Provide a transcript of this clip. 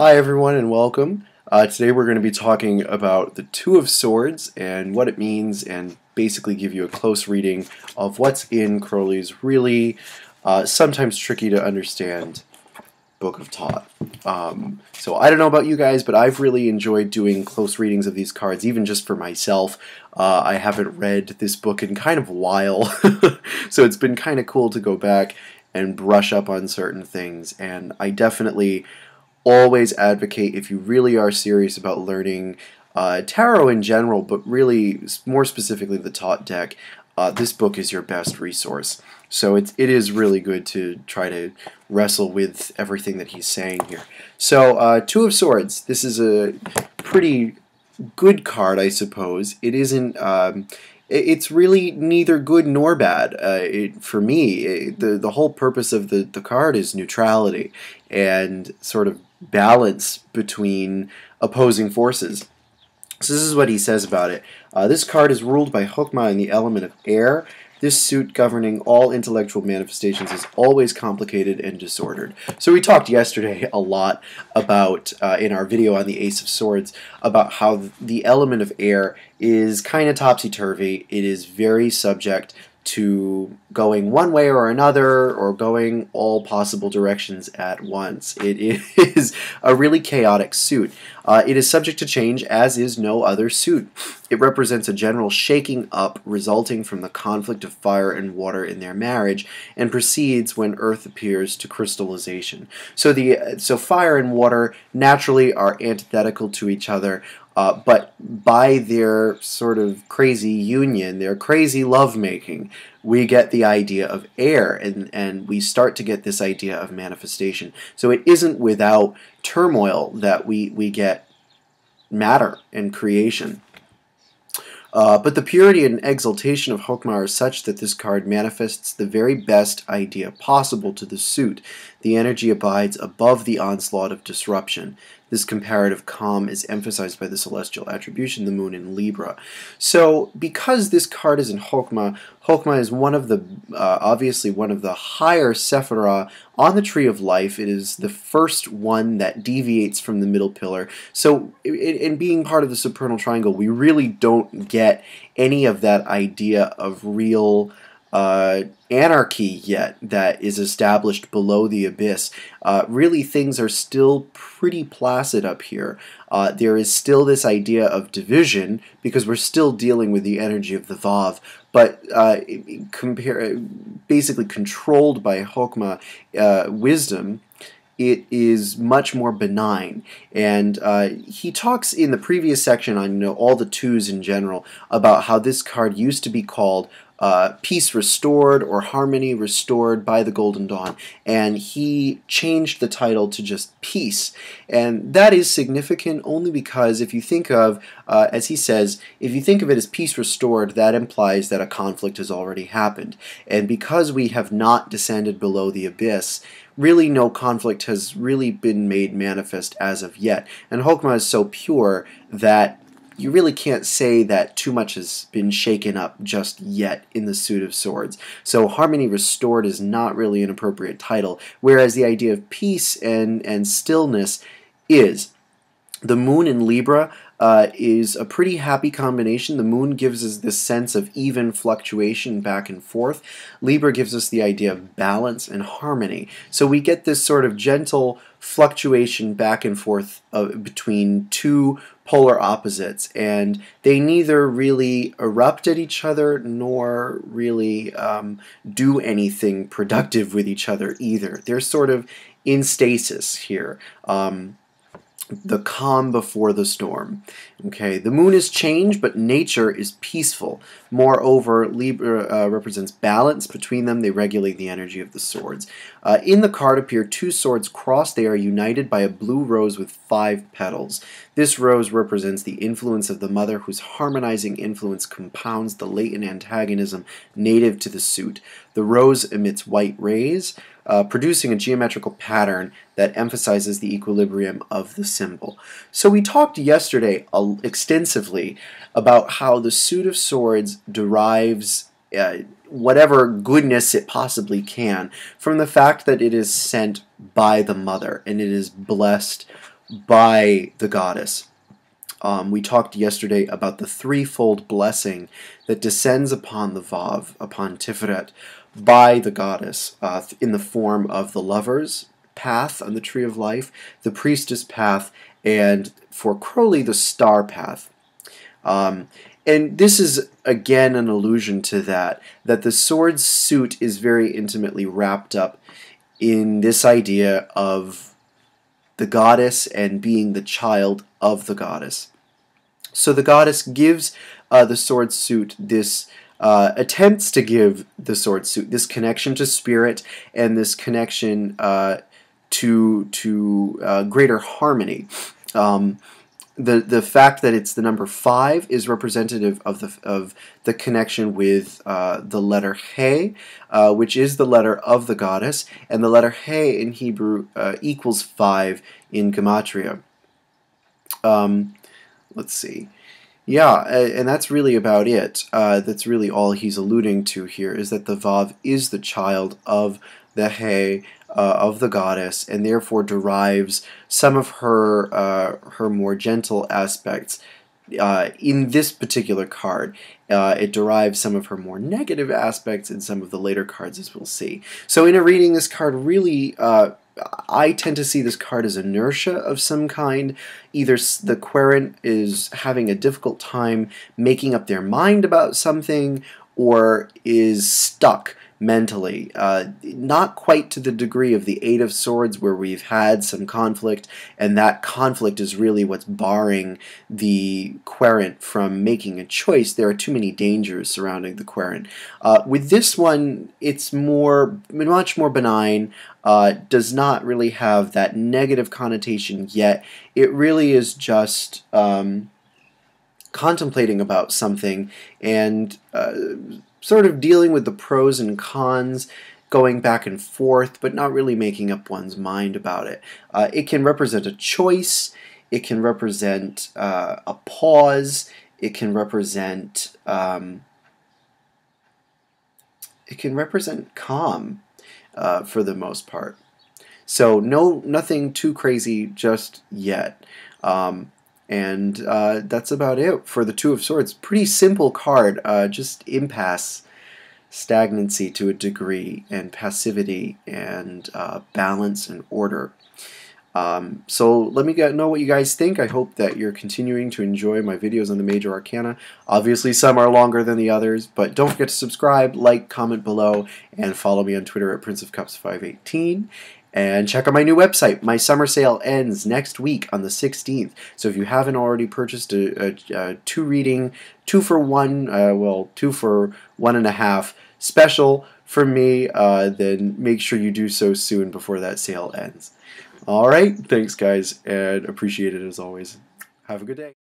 Hi everyone and welcome. Today we're going to be talking about the Two of Swords and what it means and basically give you a close reading of what's in Crowley's really sometimes tricky to understand Book of Thoth. So I don't know about you guys, but I've really enjoyed doing close readings of these cards, even just for myself. I haven't read this book in kind of a while, so it's been kind of cool to go back and brush up on certain things, and I definitely always advocate, if you really are serious about learning tarot in general, but really more specifically the Thoth deck, this book is your best resource. So it is really good to try to wrestle with everything that he's saying here. So Two of Swords, this is a pretty good card, I suppose. It isn't. It's really neither good nor bad. For me, the whole purpose of the card is neutrality and sort of balance between opposing forces. So this is what he says about it. This card is ruled by Hokmah in the element of air. This suit governing all intellectual manifestations is always complicated and disordered. So we talked yesterday a lot about, in our video on the Ace of Swords, about how the element of air is kind of topsy-turvy. It is very subject to going one way or another, or going all possible directions at once. It is a really chaotic suit. It is subject to change, as is no other suit. It represents a general shaking up resulting from the conflict of fire and water in their marriage, and proceeds when earth appears to crystallization. So fire and water naturally are antithetical to each other, but by their sort of crazy union, their crazy lovemaking, we get the idea of air, and we start to get this idea of manifestation. So it isn't without turmoil that we get matter and creation. But the purity and exaltation of Hokmah are such that this card manifests the very best idea possible to the suit. The energy abides above the onslaught of disruption. This comparative calm is emphasized by the celestial attribution, the moon in Libra. So, because this card is in Hokmah, Hokmah is one of the, obviously one of the higher Sephirah on the Tree of Life. It is the first one that deviates from the middle pillar. So, in being part of the supernal triangle, we really don't get any of that idea of real anarchy yet that is established below the abyss. Really, things are still pretty placid up here. There is still this idea of division because we're still dealing with the energy of the Vav, but basically controlled by Hokmah wisdom. It is much more benign, and he talks in the previous section on all the twos in general about how this card used to be called Peace Restored or Harmony Restored by the Golden Dawn, and he changed the title to just Peace. And that is significant only because if you think of, as he says, if you think of it as Peace Restored, that implies that a conflict has already happened. And because we have not descended below the abyss, really no conflict has really been made manifest as of yet. And Hokmah is so pure that you really can't say that too much has been shaken up just yet in the Suit of Swords. So Harmony Restored is not really an appropriate title, whereas the idea of peace and stillness is. The moon in Libra is a pretty happy combination. The moon gives us this sense of even fluctuation back and forth. Libra gives us the idea of balance and harmony. So we get this sort of gentle fluctuation back and forth between two polar opposites, and they neither really erupt at each other nor really do anything productive with each other either. They're sort of in stasis here. The calm before the storm. Okay, the moon is change, but nature is peaceful. Moreover, Libra represents balance between them. They regulate the energy of the swords. In the card appear two swords crossed. They are united by a blue rose with 5 petals. This rose represents the influence of the mother, whose harmonizing influence compounds the latent antagonism native to the suit. The rose emits white rays, producing a geometrical pattern that emphasizes the equilibrium of the symbol. So we talked yesterday extensively about how the Suit of Swords derives whatever goodness it possibly can from the fact that it is sent by the mother and it is blessed by the goddess. We talked yesterday about the threefold blessing that descends upon the Vav, upon Tiferet, by the goddess in the form of the lover's path on the Tree of Life, the priestess path, and for Crowley, the star path. And this is, again, an allusion to that the sword's suit is very intimately wrapped up in this idea of the goddess and being the child of the goddess. So the goddess gives the sword suit this, attempts to give the sword suit this connection to spirit and this connection to greater harmony. The fact that it's the number 5 is representative of the connection with the letter He, which is the letter of the goddess, and the letter He in Hebrew equals 5 in Gematria. Let's see. Yeah, and that's really about it. That's really all he's alluding to here, is that the Vav is the child of the He, of the goddess, and therefore derives some of her more gentle aspects. In this particular card, it derives some of her more negative aspects in some of the later cards, as we'll see. So in a reading, this card really, I tend to see this card as inertia of some kind. Either the querent is having a difficult time making up their mind about something, or is stuck mentally. Not quite to the degree of the Eight of Swords, where we've had some conflict, and that conflict is really what's barring the querent from making a choice. There are too many dangers surrounding the querent. With this one, it's much more benign, does not really have that negative connotation yet. It really is just contemplating about something and sort of dealing with the pros and cons, going back and forth, but not really making up one's mind about it. It can represent a choice, it can represent a pause, it can represent calm for the most part. So nothing too crazy just yet. And that's about it for the Two of Swords. Pretty simple card, just impasse, stagnancy to a degree, and passivity, and balance and order. So let me know what you guys think. I hope that you're continuing to enjoy my videos on the Major Arcana. Obviously some are longer than the others, but don't forget to subscribe, like, comment below, and follow me on Twitter at Prince of Cups 518. And check out my new website. My summer sale ends next week on the 16th. So if you haven't already purchased a 2-reading, 2-for-1, 2-for-1.5 special from me, then make sure you do so soon before that sale ends. Alright, thanks guys, and appreciate it as always. Have a good day.